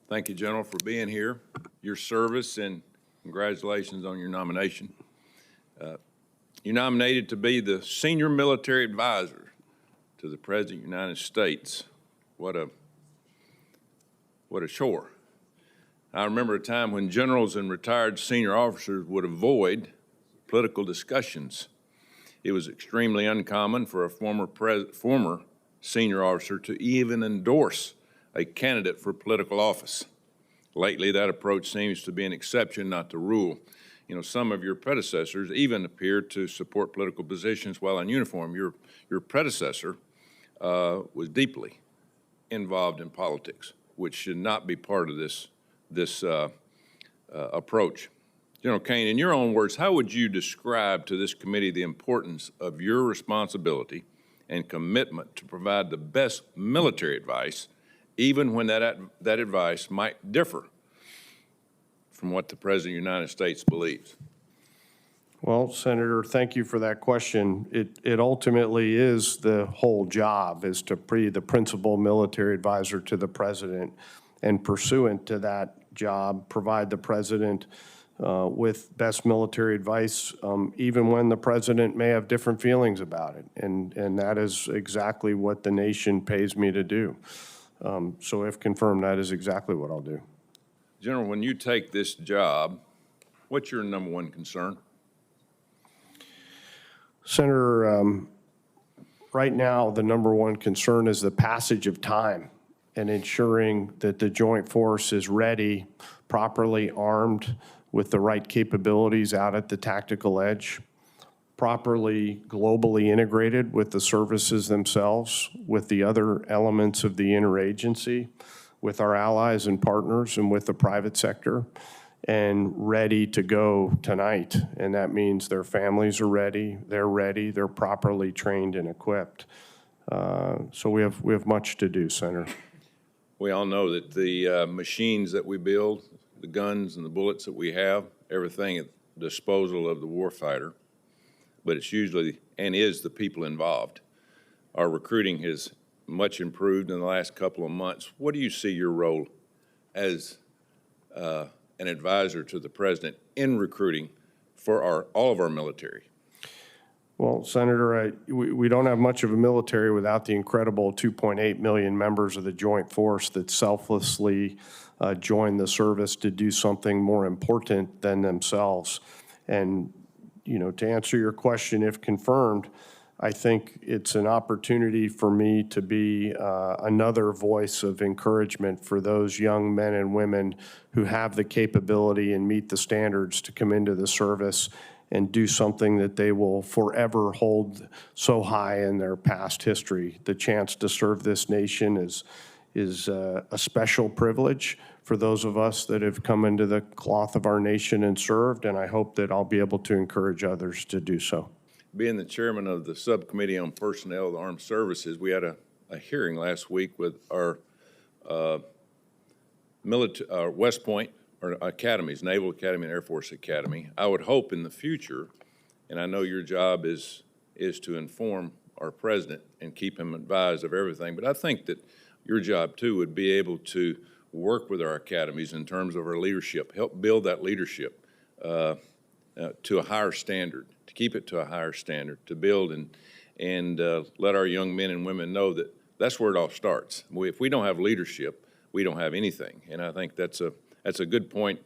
Thank you, General, for being here, your service, and congratulations on your nomination. You're nominated to be the Senior Military Advisor to the President of the United States. What a chore. I remember a time when generals and retired senior officers would avoid political discussions. It was extremely uncommon for a former senior officer to even endorse a candidate for political office. Lately, that approach seems to be an exception, not the rule. You know, some of your predecessors even appeared to support political positions while in uniform. Your predecessor was deeply involved in politics, which should not be part of this approach. General Caine, in your own words, how would you describe to this committee the importance of your responsibility and commitment to provide the best military advice, even when that advice might differ from what the President of the United States believes? Well, Senator, thank you for that question. It ultimately is the whole job, is to be the principal military advisor to the President, and pursuant to that job, provide the President with best military advice, even when the President may have different feelings about it. And that is exactly what the nation pays me to do. So if confirmed, that is exactly what I'll do. General, when you take this job, what's your number one concern? Senator, right now, the number one concern is the passage of time and ensuring that the Joint Force is ready, properly armed with the right capabilities out at the tactical edge, properly globally integrated with the services themselves, with the other elements of the interagency, with our allies and partners, and with the private sector, and ready to go tonight. And that means their families are ready, they're properly trained and equipped. So we have much to do, Senator. We all know that the machines that we build, the guns and the bullets that we have, everything at the disposal of the warfighter, but it's usually and is the people involved. Our recruiting has much improved in the last couple of months. What do you see your role as an advisor to the President in recruiting for all of our military? Well, Senator, we don't have much of a military without the incredible 2.8 million members of the Joint Force that selflessly join the service to do something more important than themselves. And, you know, to answer your question, if confirmed, I think it's an opportunity for me to be another voice of encouragement for those young men and women who have the capability and meet the standards to come into the service and do something that they will forever hold so high in their past history. The chance to serve this nation is a special privilege for those of us that have come into the cloth of our nation and served, and I hope that I'll be able to encourage others to do so. Being the chairman of the Subcommittee on Personnel of the Armed Services, we had a hearing last week with our West Point, or academies, Naval Academy and Air Force Academy. I would hope in the future, and I know your job is to inform our President and keep him advised of everything, but I think that your job too would be able to work with our academies in terms of our leadership, help build that leadership to a higher standard, to keep it to a higher standard, to build and let our young men and women know that that's where it all starts. If we don't have leadership, we don't have anything. And I think that's a good point,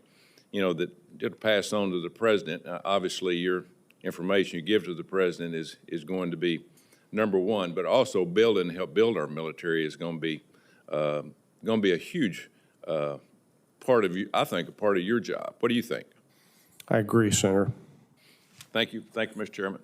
you know, that to pass on to the President. Obviously, your information you give to the President is going to be number one, but also build and help build our military is going to be a huge part of you. I think a part of your job. What do you think? I agree, Senator. Thank you. Thank you, Mr. Chairman.